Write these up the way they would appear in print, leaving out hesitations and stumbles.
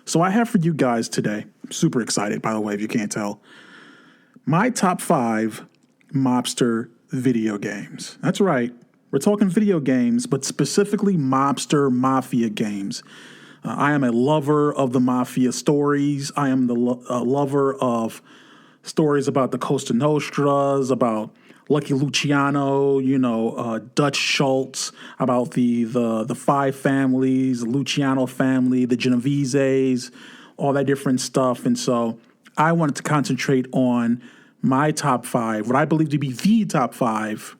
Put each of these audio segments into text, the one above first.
So I have for you guys today, I'm super excited, by the way, if you can't tell, my top 5 mobster video games. That's right. We're talking video games, but specifically mobster Mafia games. I am a lover of the Mafia stories. I am the lover of stories about the Costa Nostras, about Lucky Luciano, Dutch Schultz, about the five families, the Luciano family, the Genoveses, all that different stuff. And so I wanted to concentrate on my top 5, what I believe to be the top 5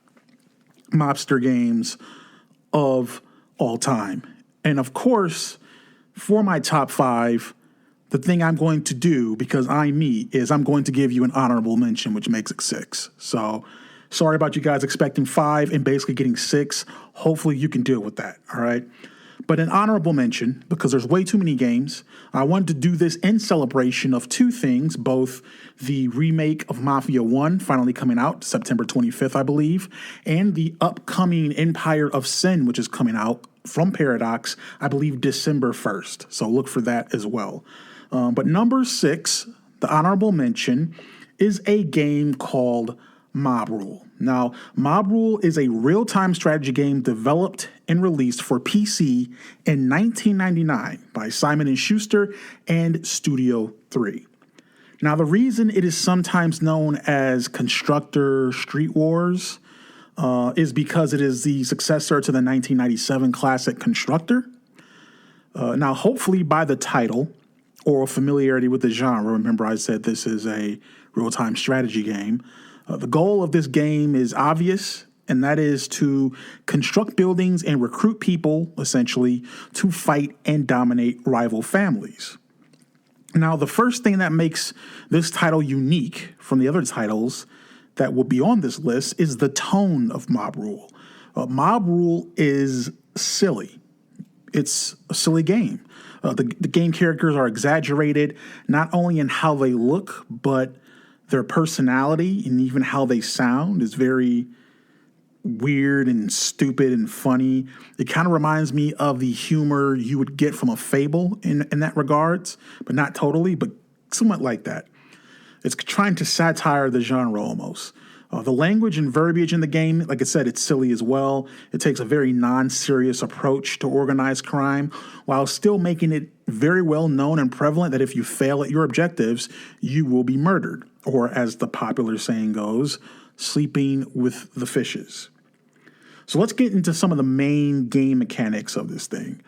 mobster games of all time. And of course, for my top 5, the thing I'm going to do, because I'm me, is I'm going to give you an honorable mention, which makes it 6. So sorry about you guys expecting 5 and basically getting 6. Hopefully you can deal with that, all right? But an honorable mention, because there's way too many games, I wanted to do this in celebration of 2 things, both the remake of Mafia 1 finally coming out September 25th, I believe, and the upcoming Empire of Sin, which is coming out from Paradox, I believe December 1st. So look for that as well. But number 6, the honorable mention, is a game called Mob Rule. Now, Mob Rule is a real-time strategy game developed and released for PC in 1999 by Simon & Schuster and Studio 3. Now, the reason it is sometimes known as Constructor Street Wars is because it is the successor to the 1997 classic Constructor. Now, hopefully by the title or familiarity with the genre, remember I said this is a real-time strategy game, the goal of this game is obvious, and that is to construct buildings and recruit people, essentially, to fight and dominate rival families. Now, the first thing that makes this title unique from the other titles that will be on this list is the tone of Mob Rule. Mob Rule is silly. It's a silly game. The game characters are exaggerated, not only in how they look, but their personality and even how they sound is very weird and stupid and funny. It kind of reminds me of the humor you would get from a Fable in that regards, but not totally, but somewhat like that. It's trying to satire the genre almost. The language and verbiage in the game, like I said, it's silly as well. It takes a very non-serious approach to organized crime while still making it very well known and prevalent that if you fail at your objectives, you will be murdered. Or as the popular saying goes, sleeping with the fishes. So let's get into some of the main game mechanics of this thing.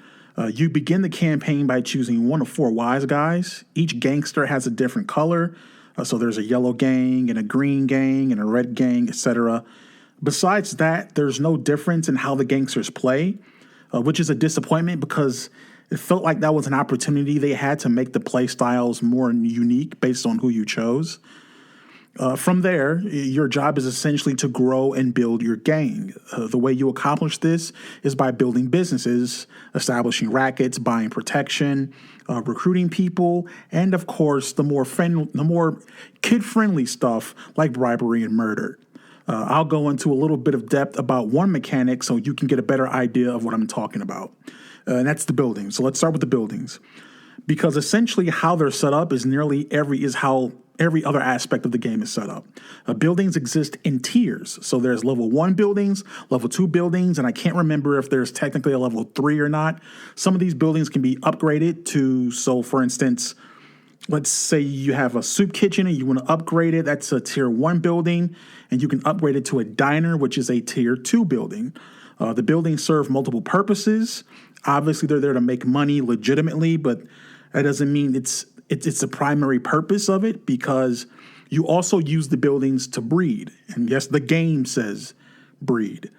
You begin the campaign by choosing one of 4 wise guys. Each gangster has a different color. So there's a yellow gang and a green gang and a red gang, etc. Besides that, there's no difference in how the gangsters play, which is a disappointment because it felt like that was an opportunity they had to make the play styles more unique based on who you chose. From there, your job is essentially to grow and build your gang. The way you accomplish this is by building businesses, establishing rackets, buying protection, recruiting people, and of course, the more kid-friendly stuff like bribery and murder. I'll go into a little bit of depth about one mechanic so you can get a better idea of what I'm talking about. And that's the buildings. So let's start with the buildings. Because essentially how they're set up is how every other aspect of the game is set up. Buildings exist in tiers. So there's level 1 buildings, level 2 buildings, and I can't remember if there's technically a level 3 or not. Some of these buildings can be upgraded so for instance, let's say you have a soup kitchen and you want to upgrade it. That's a tier 1 building, and you can upgrade it to a diner, which is a tier 2 building. The buildings serve multiple purposes. Obviously, they're there to make money legitimately, but that doesn't mean it's the primary purpose of it, because you also use the buildings to breed. And yes, the game says breed.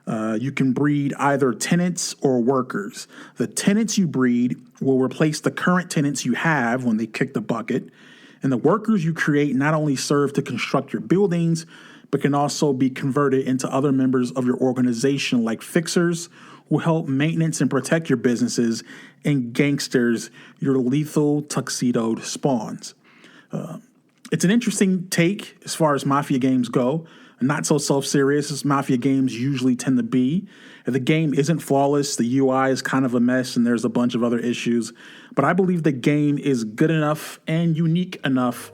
You can breed either tenants or workers. The tenants you breed will replace the current tenants you have when they kick the bucket. And the workers you create not only serve to construct your buildings, but can also be converted into other members of your organization like fixers who help maintenance and protect your businesses, and gangsters, your lethal tuxedoed spawns. It's an interesting take as far as Mafia games go. not so self-serious as Mafia games usually tend to be. The game isn't flawless, the UI is kind of a mess, and there's a bunch of other issues, but I believe the game is good enough and unique enough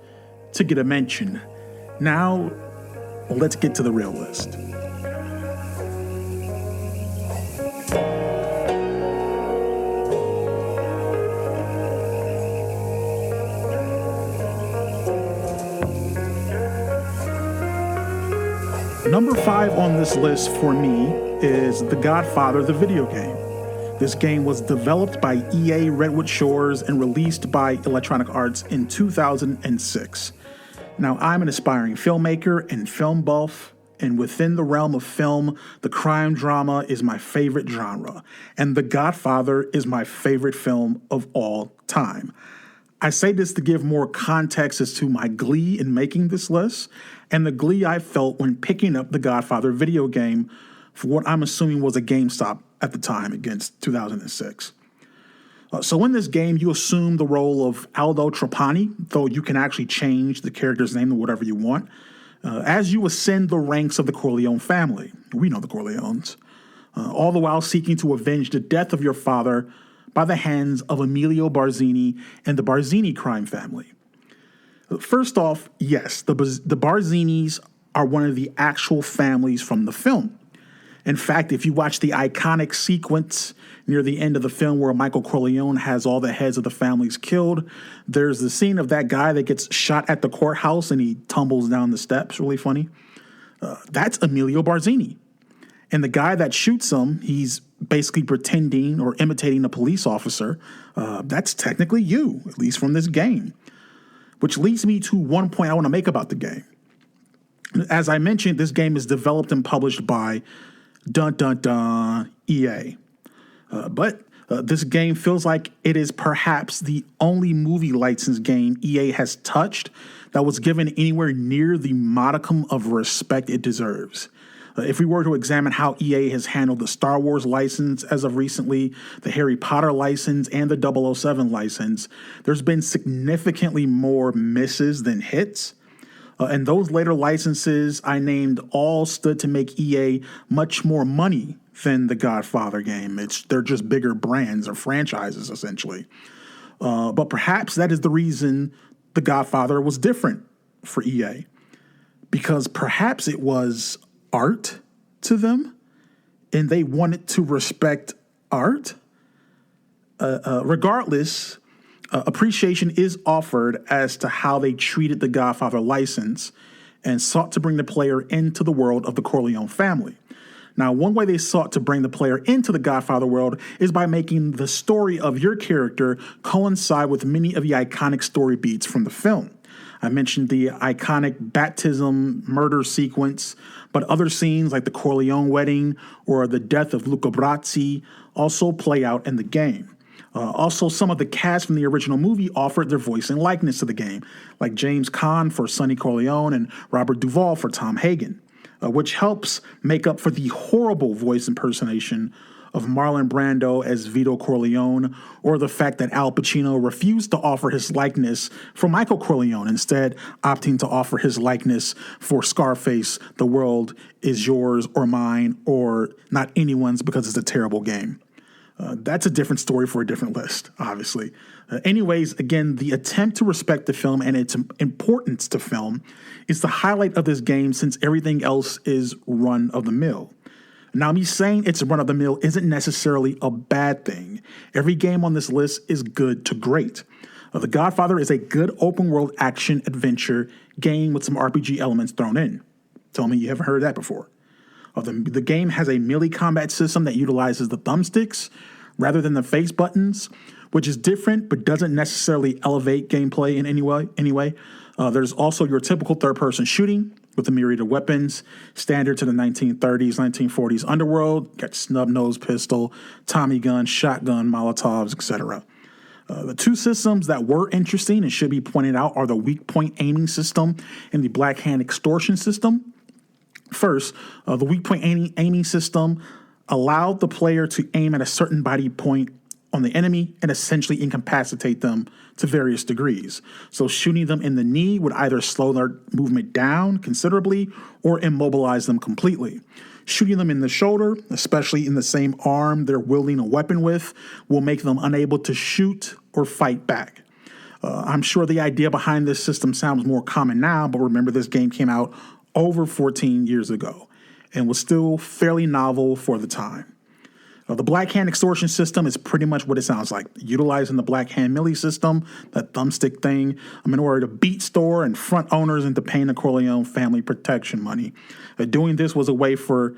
to get a mention. Now, let's get to the real list. Number 5 on this list for me is The Godfather, the video game. This game was developed by EA Redwood Shores and released by Electronic Arts in 2006. Now, I'm an aspiring filmmaker and film buff, and within the realm of film, the crime drama is my favorite genre, and The Godfather is my favorite film of all time. I say this to give more context as to my glee in making this list and the glee I felt when picking up the Godfather video game for what I'm assuming was a GameStop at the time against 2006. So in this game, you assume the role of Aldo Trapani, though you can actually change the character's name to whatever you want, as you ascend the ranks of the Corleone family. We know the Corleones. All the while seeking to avenge the death of your father by the hands of Emilio Barzini and the Barzini crime family. First off, yes, the Barzinis are one of the actual families from the film. In fact, if you watch the iconic sequence near the end of the film where Michael Corleone has all the heads of the families killed, there's the scene of that guy that gets shot at the courthouse and he tumbles down the steps, really funny. That's Emilio Barzini. And the guy that shoots him, he's basically pretending or imitating a police officer. That's technically you, at least from this game. Which leads me to one point I want to make about the game. As I mentioned, this game is developed and published by EA. But this game feels like it is perhaps the only movie license game EA has touched that was given anywhere near the modicum of respect it deserves. If we were to examine how EA has handled the Star Wars license as of recently, the Harry Potter license, and the 007 license, there's been significantly more misses than hits. And those later licenses I named all stood to make EA much more money than the Godfather game. They're just bigger brands or franchises, essentially. But perhaps that is the reason the Godfather was different for EA. Because perhaps it was art to them, and they wanted to respect art. Regardless, appreciation is offered as to how they treated the Godfather license and sought to bring the player into the world of the Corleone family. Now, one way they sought to bring the player into the Godfather world is by making the story of your character coincide with many of the iconic story beats from the film. I mentioned the iconic baptism murder sequence, but other scenes like the Corleone wedding or the death of Luca Brasi also play out in the game. Also, some of the cast from the original movie offered their voice and likeness to the game, like James Caan for Sonny Corleone and Robert Duvall for Tom Hagen, which helps make up for the horrible voice impersonation of Marlon Brando as Vito Corleone, or the fact that Al Pacino refused to offer his likeness for Michael Corleone, instead opting to offer his likeness for Scarface, The World Is Yours or Mine, or Not Anyone's because it's a terrible game. That's a different story for a different list, obviously. Anyways, again, the attempt to respect the film and its importance to film is the highlight of this game, since everything else is run-of-the-mill. Now, me saying it's run-of-the-mill isn't necessarily a bad thing. Every game on this list is good to great. The Godfather is a good open-world action-adventure game with some RPG elements thrown in. Tell me you haven't heard that before. The game has a melee combat system that utilizes the thumbsticks rather than the face buttons, which is different but doesn't necessarily elevate gameplay in any way. There's also your typical third-person shooting with a myriad of weapons, standard to the 1930s, 1940s underworld. Got snub-nosed pistol, Tommy gun, shotgun, Molotovs, etc. The two systems that were interesting and should be pointed out are the weak point aiming system and the black hand extortion system. First, the weak point aiming system allowed the player to aim at a certain body point on the enemy and essentially incapacitate them to various degrees. So shooting them in the knee would either slow their movement down considerably or immobilize them completely. Shooting them in the shoulder, especially in the same arm they're wielding a weapon with, will make them unable to shoot or fight back. I'm sure the idea behind this system sounds more common now, but remember this game came out over 14 years ago and was still fairly novel for the time. The Black Hand extortion system is pretty much what it sounds like, utilizing the Black Hand melee system, that thumbstick thing, in order to beat store and front owners into paying the Corleone family protection money. Doing this was a way for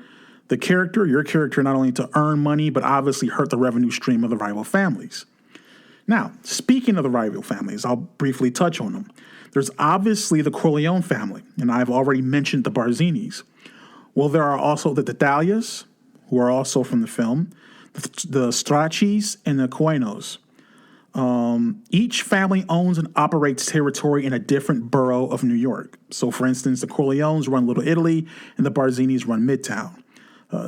your character, not only to earn money, but obviously hurt the revenue stream of the rival families. Now, speaking of the rival families, I'll briefly touch on them. There's obviously the Corleone family, and I've already mentioned the Barzinis. Well, there are also the Dadalias, who are also from the film, the Strachis, and the Coenos. Each family owns and operates territory in a different borough of New York. So, for instance, the Corleones run Little Italy, and the Barzinis run Midtown.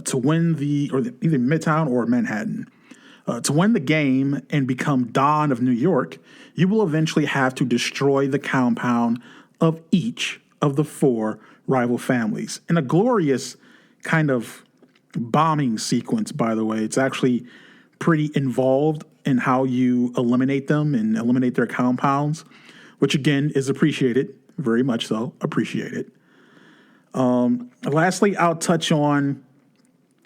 To win either Midtown or Manhattan. To win the game and become Don of New York, you will eventually have to destroy the compound of each of the 4 rival families. In a glorious kind of bombing sequence, by the way. It's actually pretty involved in how you eliminate them and eliminate their compounds, which again is appreciated, very much so, appreciated. Lastly, I'll touch on,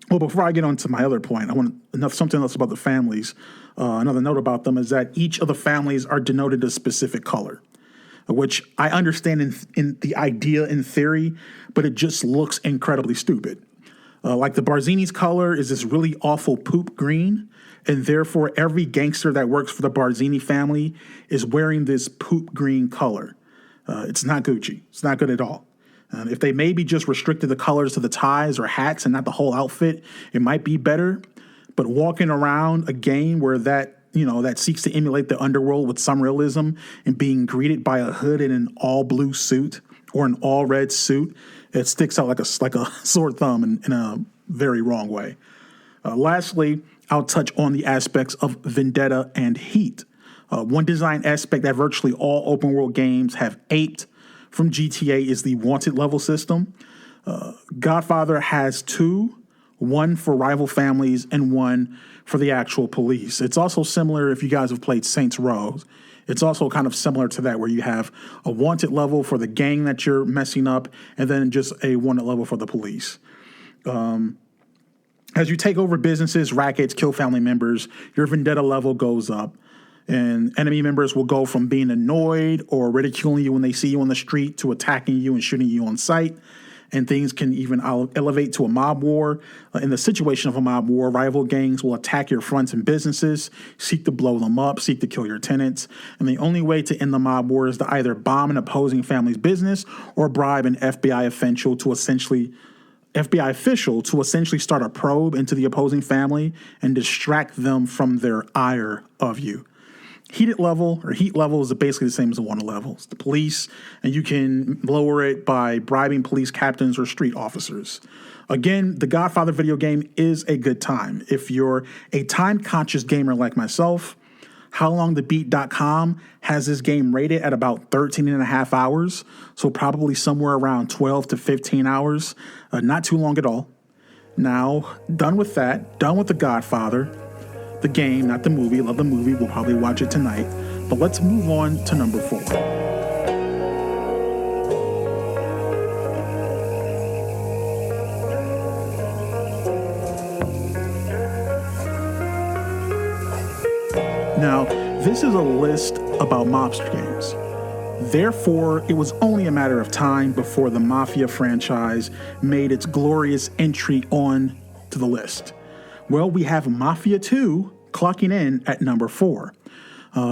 before I get on to my other point, I want something else about the families. Another note about them is that each of the families are denoted a specific color, which I understand in the idea in theory, but it just looks incredibly stupid. Like the Barzini's color is this really awful poop green, and therefore every gangster that works for the Barzini family is wearing this poop green color. It's not Gucci. It's not good at all. If they maybe just restricted the colors to the ties or hats and not the whole outfit, it might be better. But walking around a game where that seeks to emulate the underworld with some realism and being greeted by a hood in an all blue suit or an all red suit, it sticks out like a sore thumb in a very wrong way. Lastly, I'll touch on the aspects of vendetta and heat. One design aspect that virtually all open world games have aped from GTA is the wanted level system. Godfather has 2, one for rival families and one for the actual police. It's also similar if you guys have played Saints Row. It's also kind of similar to that, where you have a wanted level for the gang that you're messing up and then just a wanted level for the police. As you take over businesses, rackets, kill family members, your vendetta level goes up. And enemy members will go from being annoyed or ridiculing you when they see you on the street to attacking you and shooting you on sight. And things can even elevate to a mob war. In the situation of a mob war, rival gangs will attack your fronts and businesses, seek to blow them up, seek to kill your tenants. And the only way to end the mob war is to either bomb an opposing family's business or bribe an FBI official to essentially start a probe into the opposing family and distract them from their ire of you. Heat level is basically the same as the wanted level. It's the police, and you can lower it by bribing police captains or street officers. Again, the Godfather video game is a good time. If you're a time-conscious gamer like myself, HowLongToBeat.com has this game rated at about 13 and a half hours, so probably somewhere around 12 to 15 hours. Not too long at all. Now, done with The Godfather. The game, not the movie. Love the movie. We'll probably watch it tonight. But let's move on to number 4. Now, this is a list about Mobster games. Therefore, it was only a matter of time before the Mafia franchise made its glorious entry on to the list. Well, we have Mafia 2 clocking in at number 4.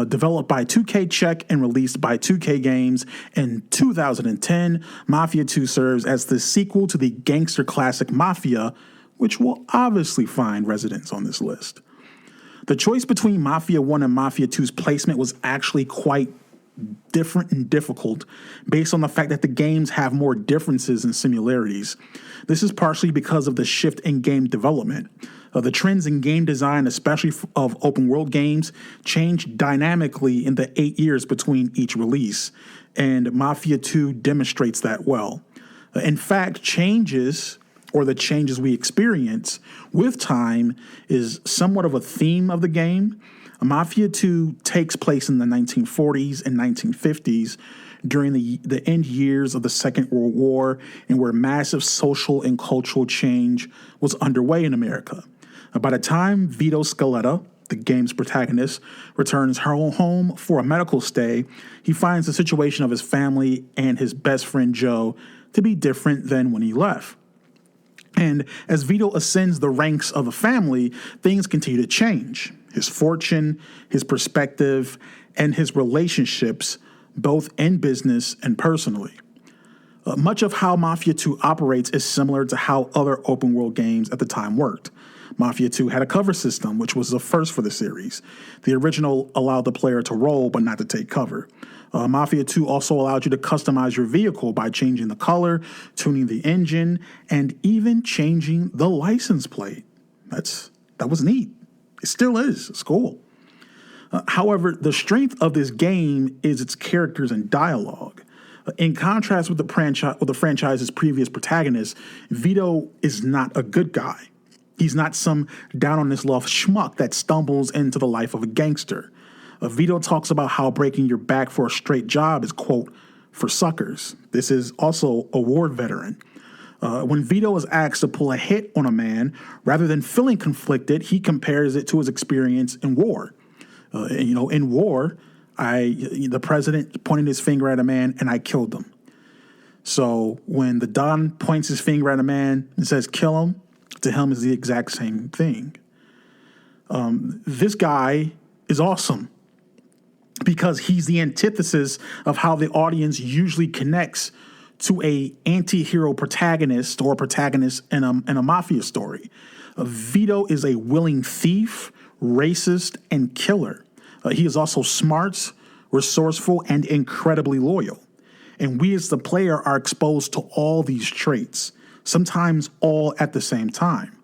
Developed by 2K Czech and released by 2K Games in 2010, Mafia 2 serves as the sequel to the gangster classic Mafia, which will obviously find residence on this list. The choice between Mafia 1 and Mafia 2's placement was actually quite different and difficult based on the fact that the games have more differences than similarities. This is partially because of the shift in game development. The trends in game design, especially of open world games, changed dynamically in the 8 years between each release, and Mafia 2 demonstrates that well. In fact, the changes we experience with time is somewhat of a theme of the game. Mafia 2 takes place in the 1940s and 1950s during the end years of the Second World War, and where massive social and cultural change was underway in America. By the time Vito Scaletta, the game's protagonist, returns home for a medical stay, he finds the situation of his family and his best friend Joe to be different than when he left. And as Vito ascends the ranks of the family, things continue to change. His fortune, his perspective, and his relationships, both in business and personally. Much of how Mafia 2 operates is similar to how other open world games at the time worked. Mafia 2 had a cover system, which was the first for the series. The original allowed the player to roll, but not to take cover. Mafia 2 also allowed you to customize your vehicle by changing the color, tuning the engine, and even changing the license plate. That was neat. It still is. It's cool. However, the strength of this game is its characters and dialogue. In contrast with the franchise's previous protagonist, Vito is not a good guy. He's not some down-on-his-luck schmuck that stumbles into the life of a gangster. Vito talks about how breaking your back for a straight job is, quote, for suckers. This is also a war veteran. When Vito is asked to pull a hit on a man, rather than feeling conflicted, he compares it to his experience in war. In war, the president pointed his finger at a man and I killed him. So when the Don points his finger at a man and says, kill him, to him is the exact same thing. This guy is awesome because he's the antithesis of how the audience usually connects to a anti-hero protagonist or protagonist in a mafia story. Vito is a willing thief, racist, and killer. He is also smart, resourceful, and incredibly loyal. And we as the player are exposed to all these traits, sometimes all at the same time.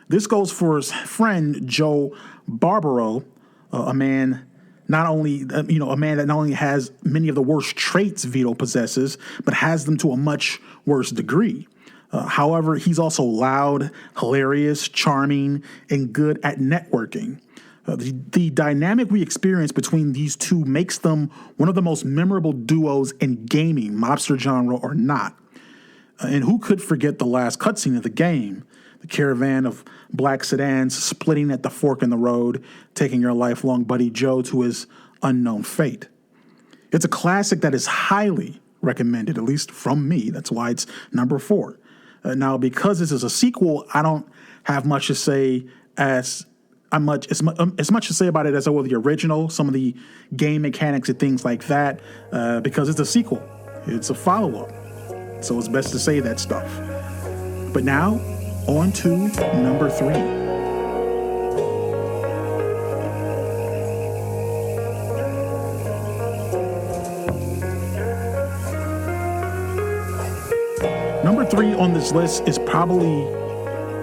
This goes for his friend Joe Barbaro, a man that not only has many of the worst traits Vito possesses, but has them to a much worse degree. However, he's also loud, hilarious, charming, and good at networking. The dynamic we experience between these two makes them one of the most memorable duos in gaming, mobster genre or not. And who could forget the last cutscene of the game? The caravan of black sedans splitting at the fork in the road, taking your lifelong buddy Joe to his unknown fate. It's a classic that is highly recommended, at least from me. That's why it's number 4. Now, because this is a sequel, I don't have much to say as much to say about it as I will the original, some of the game mechanics and things like that, because it's a sequel. It's a follow-up. So it's best to say that stuff. But now, on to number 3. Number 3 on this list is probably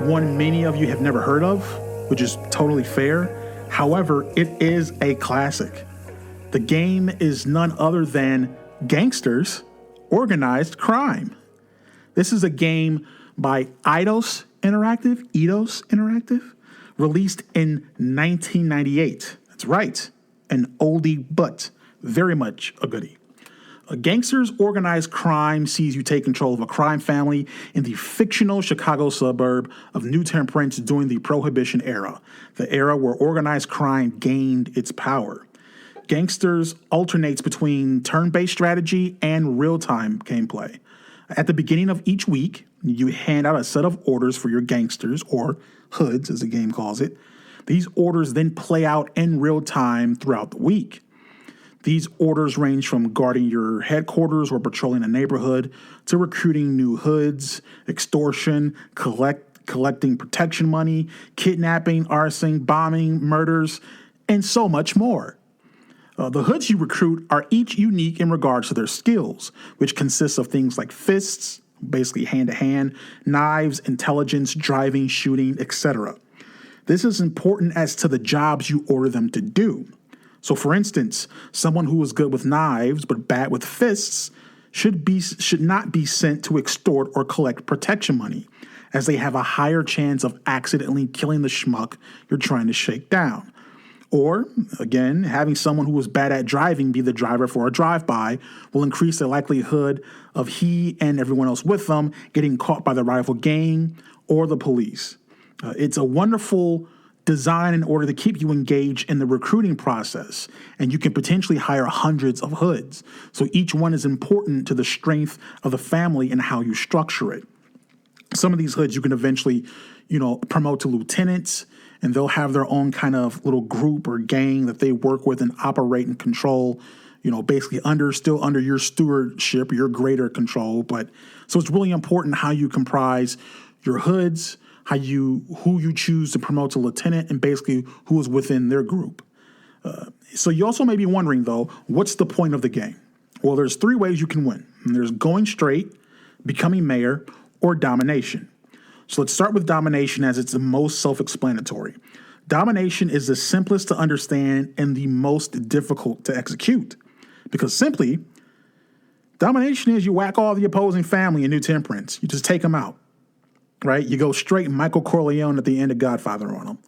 one many of you have never heard of, which is totally fair. However, it is a classic. The game is none other than Gangsters Organized Crime. This is a game by Eidos Interactive, released in 1998. That's right, an oldie but very much a goodie. Gangsters Organized Crime sees you take control of a crime family in the fictional Chicago suburb of New Temperance during the Prohibition era, the era where organized crime gained its power. Gangsters alternates between turn-based strategy and real-time gameplay. At the beginning of each week, you hand out a set of orders for your gangsters, or hoods as the game calls it. These orders then play out in real time throughout the week. These orders range from guarding your headquarters or patrolling a neighborhood to recruiting new hoods, extortion, collecting protection money, kidnapping, arson, bombing, murders, and so much more. The hoods you recruit are each unique in regards to their skills, which consists of things like fists, basically hand-to-hand, knives, intelligence, driving, shooting, etc. This is important as to the jobs you order them to do. So, for instance, someone who is good with knives but bad with fists should not be sent to extort or collect protection money, as they have a higher chance of accidentally killing the schmuck you're trying to shake down. Or, again, having someone who is bad at driving be the driver for a drive-by will increase the likelihood of he and everyone else with them getting caught by the rival gang or the police. It's a wonderful design in order to keep you engaged in the recruiting process, and you can potentially hire hundreds of hoods. So each one is important to the strength of the family and how you structure it. Some of these hoods you can eventually, promote to lieutenants, and they'll have their own kind of little group or gang that they work with and operate and control, basically still under your stewardship, your greater control. But so it's really important how you comprise your hoods, who you choose to promote to lieutenant, and basically who is within their group. So you also may be wondering, though, what's the point of the game? Well, there's 3 ways you can win. And there's going straight, becoming mayor, or domination. So let's start with domination, as it's the most self-explanatory. Domination is the simplest to understand and the most difficult to execute. Because simply, domination is you whack all the opposing family in New Temperance. You just take them out. Right? You go straight Michael Corleone at the end of Godfather on them.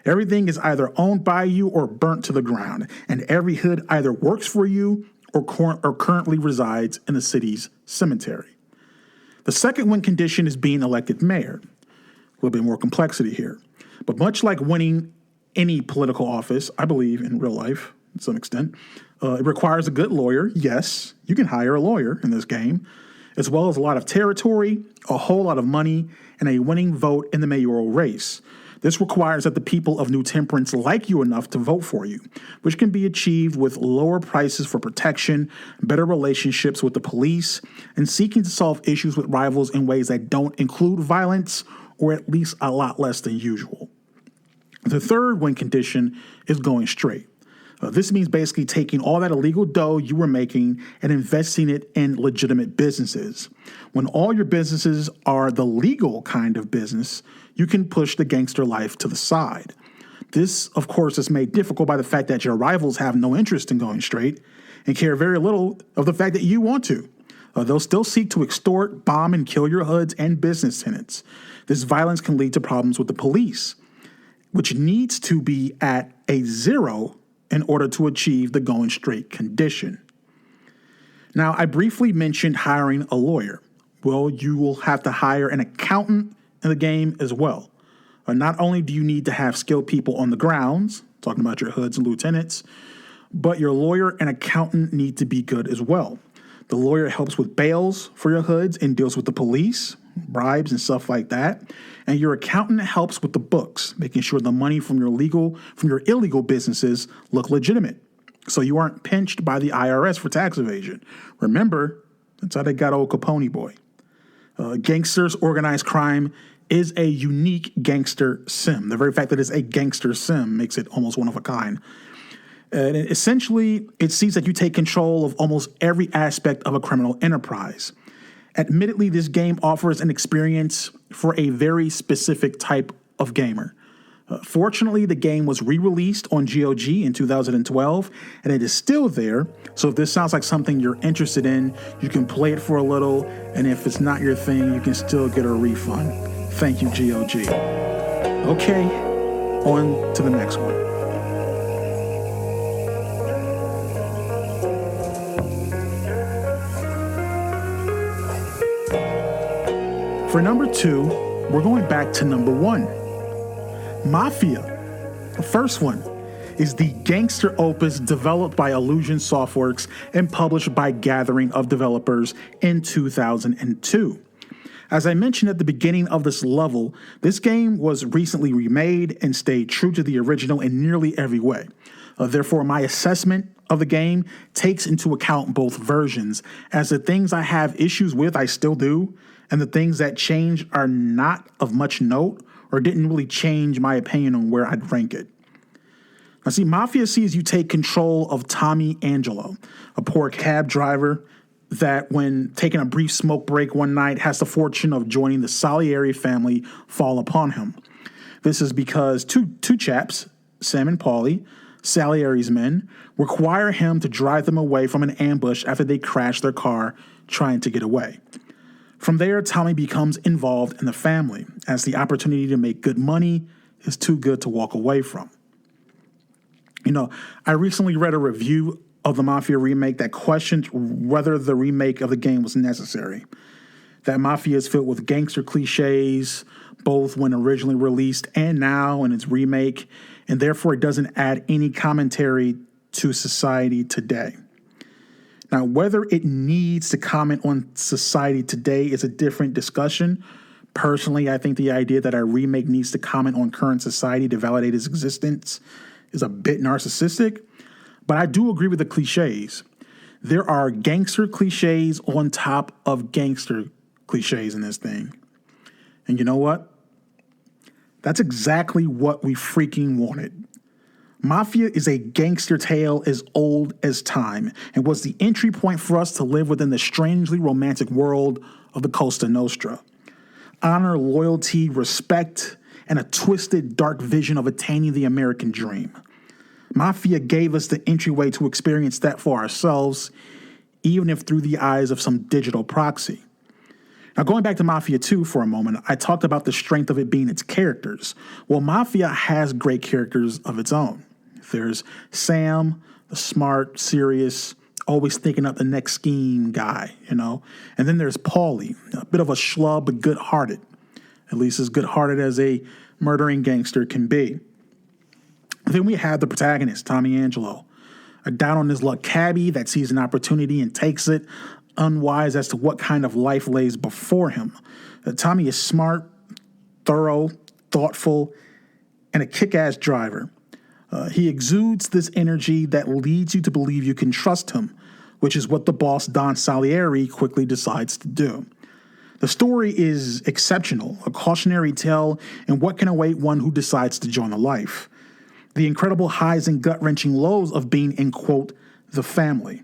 Everything is either owned by you or burnt to the ground, and every hood either works for you or currently resides in the city's cemetery. The second win condition is being elected mayor. A little bit more complexity here. But much like winning any political office, I believe in real life, to some extent, it requires a good lawyer. Yes, you can hire a lawyer in this game, as well as a lot of territory, a whole lot of money, and a winning vote in the mayoral race. This requires that the people of New Temperance like you enough to vote for you, which can be achieved with lower prices for protection, better relationships with the police, and seeking to solve issues with rivals in ways that don't include violence, or at least a lot less than usual. The third win condition is going straight. This means basically taking all that illegal dough you were making and investing it in legitimate businesses. When all your businesses are the legal kind of business, you can push the gangster life to the side. This, of course, is made difficult by the fact that your rivals have no interest in going straight and care very little of the fact that you want to. They'll still seek to extort, bomb, and kill your hoods and business tenants. This violence can lead to problems with the police, which needs to be at a 0 in order to achieve the going straight condition. Now, I briefly mentioned hiring a lawyer. Well, you will have to hire an accountant in the game as well. Not only do you need to have skilled people on the grounds, talking about your hoods and lieutenants, but your lawyer and accountant need to be good as well. The lawyer helps with bails for your hoods and deals with the police, bribes and stuff like that. And your accountant helps with the books, making sure the money from your illegal businesses look legitimate, so you aren't pinched by the IRS for tax evasion. Remember, that's how they got old Capone boy. Gangsters' organized crime is a unique gangster sim. The very fact that it's a gangster sim makes it almost one of a kind. And essentially, it sees that you take control of almost every aspect of a criminal enterprise. Admittedly, this game offers an experience for a very specific type of gamer. Fortunately, the game was re-released on GOG in 2012, and it is still there. So if this sounds like something you're interested in, you can play it for a little, and if it's not your thing, you can still get a refund. Thank you, GOG. Okay, on to the next one. For number 2, we're going back to number 1. Mafia. The first one is the gangster opus developed by Illusion Softworks and published by Gathering of Developers in 2002. As I mentioned at the beginning of this level, this game was recently remade and stayed true to the original in nearly every way. Therefore, my assessment of the game takes into account both versions, as the things I have issues with, I still do, and the things that change are not of much note or didn't really change my opinion on where I'd rank it. Now, see, Mafia sees you take control of Tommy Angelo, a poor cab driver that, when taking a brief smoke break one night, has the fortune of joining the Salieri family fall upon him. This is because two chaps, Sam and Paulie, Salieri's men, require him to drive them away from an ambush after they crash their car trying to get away. From there, Tommy becomes involved in the family, as the opportunity to make good money is too good to walk away from. I recently read a review of the Mafia remake that questioned whether the remake of the game was necessary. That Mafia is filled with gangster cliches, both when originally released and now in its remake, and therefore it doesn't add any commentary to society today. Now, whether it needs to comment on society today is a different discussion. Personally, I think the idea that a remake needs to comment on current society to validate its existence is a bit narcissistic, but I do agree with the cliches. There are gangster cliches on top of gangster cliches in this thing. And you know what? That's exactly what we freaking wanted. Mafia is a gangster tale as old as time and was the entry point for us to live within the strangely romantic world of the Costa Nostra. Honor, loyalty, respect, and a twisted, dark vision of attaining the American dream. Mafia gave us the entryway to experience that for ourselves, even if through the eyes of some digital proxy. Now, going back to Mafia 2 for a moment, I talked about the strength of it being its characters. Well, Mafia has great characters of its own. There's Sam, the smart, serious, always thinking up the next scheme guy, And then there's Paulie, a bit of a schlub, but good-hearted. At least as good-hearted as a murdering gangster can be. Then we have the protagonist, Tommy Angelo, a down-on-his-luck cabbie that sees an opportunity and takes it, unwise as to what kind of life lays before him. Tommy is smart, thorough, thoughtful, and a kick-ass driver. He exudes this energy that leads you to believe you can trust him, which is what the boss Don Salieri quickly decides to do. The story is exceptional, a cautionary tale in what can await one who decides to join the life. The incredible highs and gut-wrenching lows of being in, quote, the family.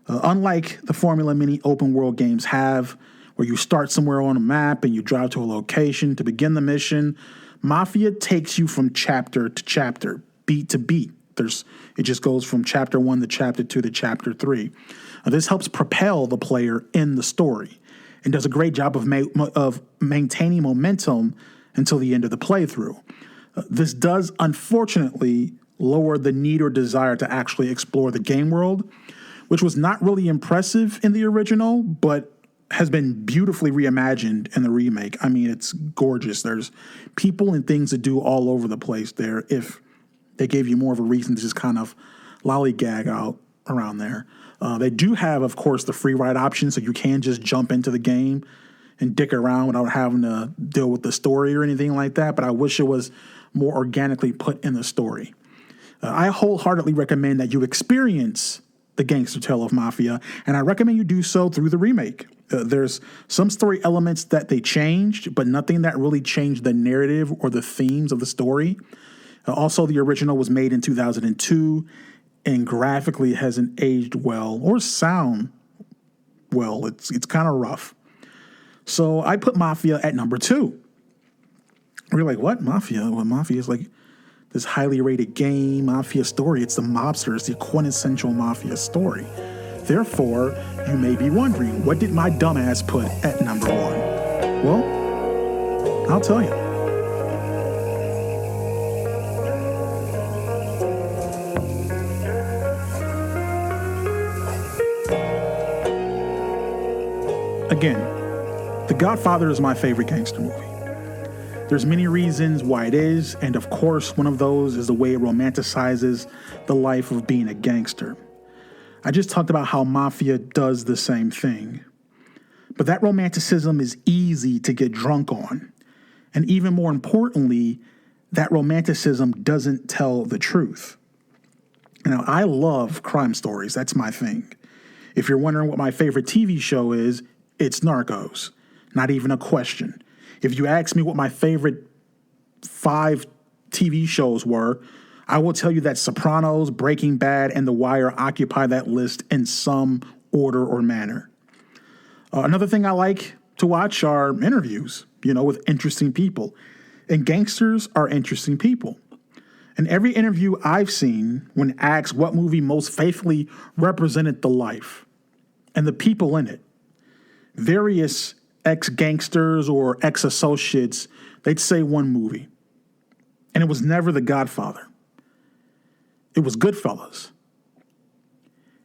Unlike the Formula Mini open world games have, where you start somewhere on a map and you drive to a location to begin the mission, Mafia takes you from chapter to chapter, beat to beat. It just goes from chapter 1 to chapter 2 to chapter 3. This helps propel the player in the story and does a great job of maintaining momentum until the end of the playthrough. This does, unfortunately, lower the need or desire to actually explore the game world, which was not really impressive in the original, but has been beautifully reimagined in the remake. I mean, it's gorgeous. There's people and things to do all over the place there if they gave you more of a reason to just kind of lollygag out around there. They do have, of course, the free ride option, so you can just jump into the game and dick around without having to deal with the story or anything like that, but I wish it was more organically put in the story. I wholeheartedly recommend that you experience the gangster tale of Mafia, and I recommend you do so through the remake. There's some story elements that they changed, but nothing that really changed the narrative or the themes of the story. Also, the original was made in 2002 and graphically hasn't aged well or sound well. It's kind of rough. So I put Mafia at number 2. We're like, what? Mafia? Well, Mafia is like this highly rated game, Mafia story. It's the mobsters, the quintessential Mafia story. Therefore, you may be wondering, what did my dumbass put at number 1? Well, I'll tell you. Again, The Godfather is my favorite gangster movie. There's many reasons why it is, and of course, one of those is the way it romanticizes the life of being a gangster. I just talked about how Mafia does the same thing. But that romanticism is easy to get drunk on. And even more importantly, that romanticism doesn't tell the truth. Now, I love crime stories. That's my thing. If you're wondering what my favorite TV show is, it's Narcos. Not even a question. If you ask me what my favorite 5 TV shows were, I will tell you that Sopranos, Breaking Bad, and The Wire occupy that list in some order or manner. Another thing I like to watch are interviews, with interesting people. And gangsters are interesting people. In every interview I've seen, when asked what movie most faithfully represented the life and the people in it, various ex-gangsters or ex-associates, they'd say one movie. And it was never The Godfather. It was Goodfellas.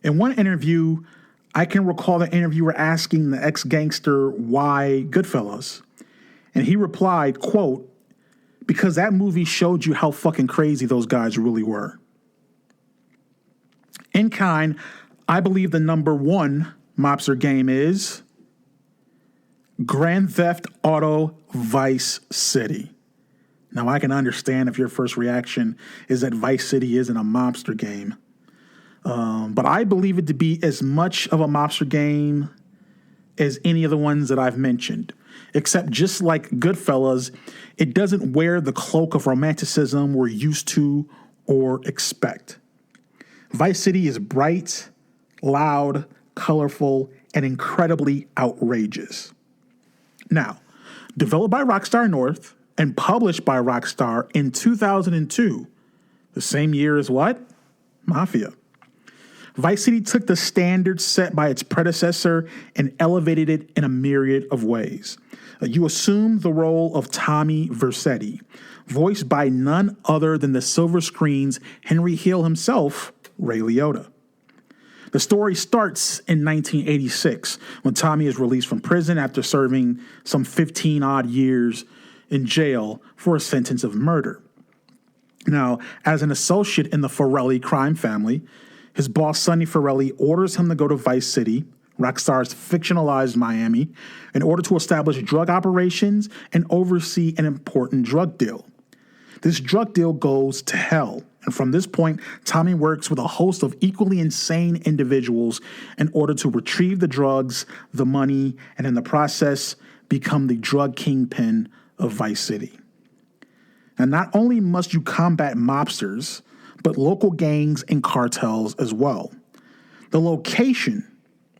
In one interview, I can recall the interviewer asking the ex-gangster why Goodfellas. And he replied, quote, because that movie showed you how fucking crazy those guys really were. In kind, I believe the number one mobster game is Grand Theft Auto Vice City. Now, I can understand if your first reaction is that Vice City isn't a mobster game. But I believe it to be as much of a mobster game as any of the ones that I've mentioned. Except just like Goodfellas, it doesn't wear the cloak of romanticism we're used to or expect. Vice City is bright, loud, colorful, and incredibly outrageous. Now, developed by Rockstar North and published by Rockstar in 2002, the same year as what? Mafia. Vice City took the standard set by its predecessor and elevated it in a myriad of ways. You assumed the role of Tommy Vercetti, voiced by none other than the silver screen's Henry Hill himself, Ray Liotta. The story starts in 1986 when Tommy is released from prison after serving some 15-odd years in jail for a sentence of murder. Now, as an associate in the Forelli crime family, his boss, Sonny Forelli, orders him to go to Vice City, Rockstar's fictionalized Miami, in order to establish drug operations and oversee an important drug deal. This drug deal goes to hell, and from this point, Tommy works with a host of equally insane individuals in order to retrieve the drugs, the money, and in the process, become the drug kingpin of Vice City. Now, not only must you combat mobsters, but local gangs and cartels as well. The location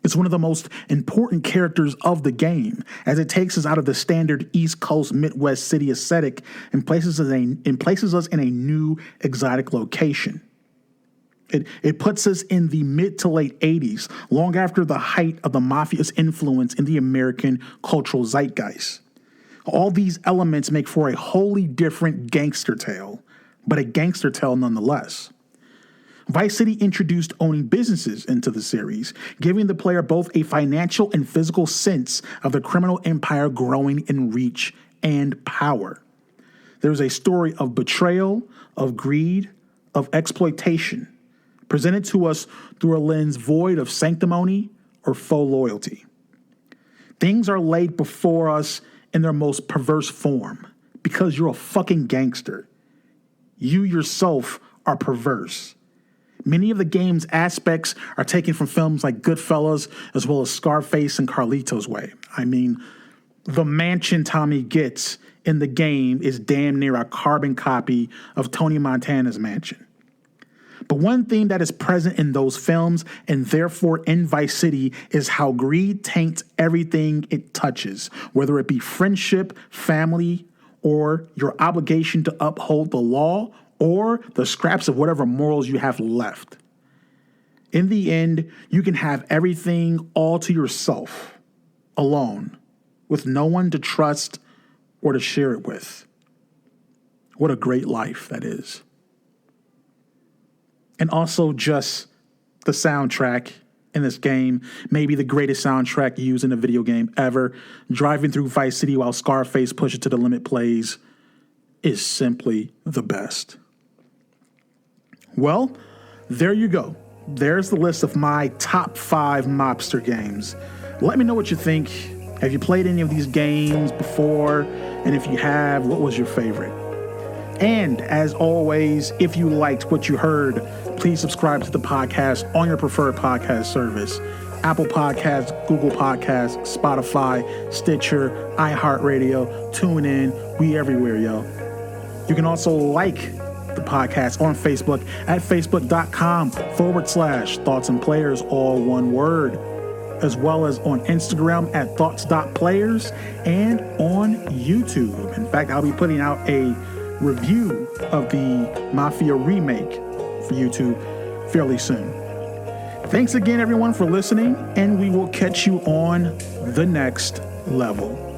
is one of the most important characters of the game, as it takes us out of the standard East Coast Midwest city aesthetic and places us in a new exotic location. It puts us in the mid to late 80s, long after the height of the Mafia's influence in the American cultural zeitgeist. All these elements make for a wholly different gangster tale, but a gangster tale nonetheless. Vice City introduced owning businesses into the series, giving the player both a financial and physical sense of the criminal empire growing in reach and power. There's a story of betrayal, of greed, of exploitation, presented to us through a lens void of sanctimony or faux loyalty. Things are laid before us in their most perverse form because you're a fucking gangster. You yourself are perverse. Many of the game's aspects are taken from films like Goodfellas, as well as Scarface and Carlito's Way. I mean, the mansion Tommy gets in the game is damn near a carbon copy of Tony Montana's mansion. But one theme that is present in those films, and therefore in Vice City, is how greed taints everything it touches, whether it be friendship, family, or your obligation to uphold the law, or the scraps of whatever morals you have left. In the end, you can have everything all to yourself, alone, with no one to trust or to share it with. What a great life that is. And also just the soundtrack in this game, maybe the greatest soundtrack used in a video game ever. Driving through Vice City while Scarface Push It to the Limit plays is simply the best. Well, there you go. There's the list of my top 5 mobster games. Let me know what you think. Have you played any of these games before? And if you have, what was your favorite? And as always, if you liked what you heard, please subscribe to the podcast on your preferred podcast service. Apple Podcasts, Google Podcasts, Spotify, Stitcher, iHeartRadio, TuneIn. We everywhere, yo. You can also like the podcast on Facebook at facebook.com/Thoughts and Players, all one word. as well as on Instagram at thoughts.players and on YouTube. In fact, I'll be putting out a review of the Mafia remake for YouTube fairly soon. Thanks again, everyone, for listening, and we will catch you on the next level.